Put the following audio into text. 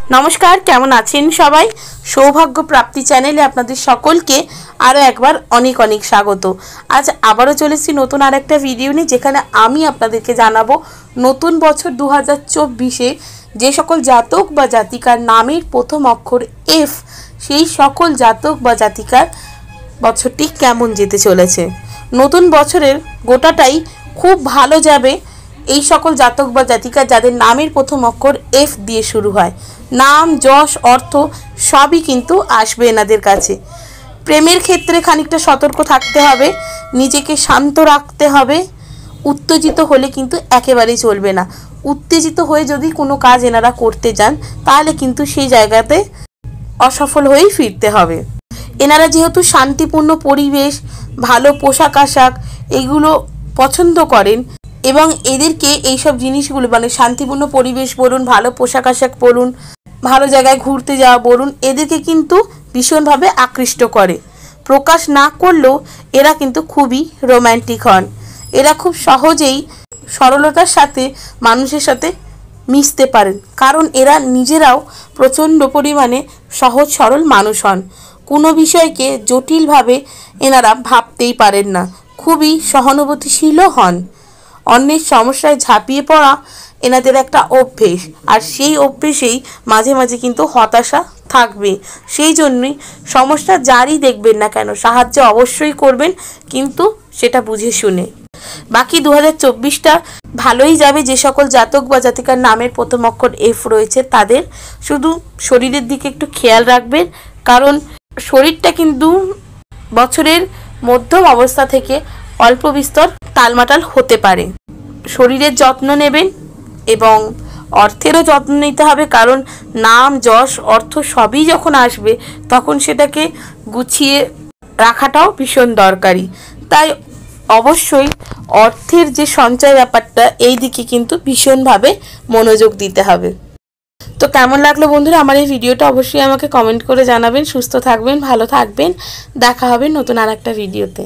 नमस्कार केमन आছেন सबाई सौभाग्य प्राप्ति चैनेले आपनादेर सकलके आरो एकबार अनेक अनेक स्वागत। आज आबारो चले एसेछि नतून आरेकटा भिडियो निये जेखाने आमी आपनादेरके जानाबो नतून बछर 2024 जे सकल जातक बा जातिकार नामेर प्रथम अक्षर एफ सेई सकल जातक बा जातिकार बछरटी केमन जेते चलेछे। नतून बछरेर गोटाटाई खूब भालो जाबे এই সকল জাতক বা জাতিকা যাদের নামের প্রথম অক্ষর এফ দিয়ে শুরু হয়। নাম যশ অর্থ সবই কিন্তু আসবে এনাদের কাছে। প্রেমের ক্ষেত্রে খানিকটা সতর্ক থাকতে হবে, নিজেকে শান্ত রাখতে হবে। উত্তেজিত হলে কিন্তু একেবারেই চলবে না। উত্তেজিত হয়ে যদি কোনো কাজ এনারা করতে যান তাহলে কিন্তু সেই জায়গাতে অসফল হয়েই ফিরতে হবে। এনারা যেহেতু শান্তিপূর্ণ পরিবেশ, ভালো পোশাক আশাক এগুলো পছন্দ করেন এবং এদেরকে এই সব জিনিসগুলো মানে শান্তিপূর্ণ পরিবেশ বলুন, ভালো পোশাক আশাক বলুন, ভালো জায়গায় ঘুরতে যাওয়া বলুন, এদেরকে কিন্তু ভীষণভাবে আকৃষ্ট করে। প্রকাশ না করলেও এরা কিন্তু খুবই রোমান্টিক হন। এরা খুব সহজেই সরলতার সাথে মানুষের সাথে মিশতে পারেন, কারণ এরা নিজেরাও প্রচণ্ড পরিমাণে সহজ সরল মানুষ হন। কোনো বিষয়কে জটিলভাবে এনারা ভাবতেই পারেন না, খুবই সহানুভূতিশীলও হন। অন্যের সমস্যায় ঝাঁপিয়ে পড়া এনাদের একটা অভ্যেস, আর সেই অভ্যেসেই মাঝে মাঝে কিন্তু হতাশা থাকবে। সেই জন্যই সমস্যা যারই দেখবেন না কেন সাহায্য অবশ্যই করবেন, কিন্তু সেটা বুঝে শুনে। বাকি 2024টা ভালোই যাবে। যে সকল জাতক বা জাতিকার নামের প্রথম অক্ষর এফ রয়েছে তাদের শুধু শরীরের দিকে একটু খেয়াল রাখবেন, কারণ শরীরটা কিন্তু বছরের মধ্যম অবস্থা থেকে অল্প বিস্তর টালমাটাল হতে পারে। শরীরের যত্ন নেবেন এবং অর্থেরও যত্ন নিতে হবে, কারণ নাম যশ অর্থ সবই যখন আসবে তখন সেটাকে গুছিয়ে রাখাটাও ভীষণ দরকারি। তাই অবশ্যই অর্থের যে সঞ্চয় ব্যাপারটা এই দিকে কিন্তু ভীষণভাবে মনোযোগ দিতে হবে। তো কেমন লাগলো বন্ধুরা আমার এই ভিডিওটা অবশ্যই আমাকে কমেন্ট করে জানাবেন। সুস্থ থাকবেন, ভালো থাকবেন, দেখা হবে নতুন আরেকটা ভিডিওতে।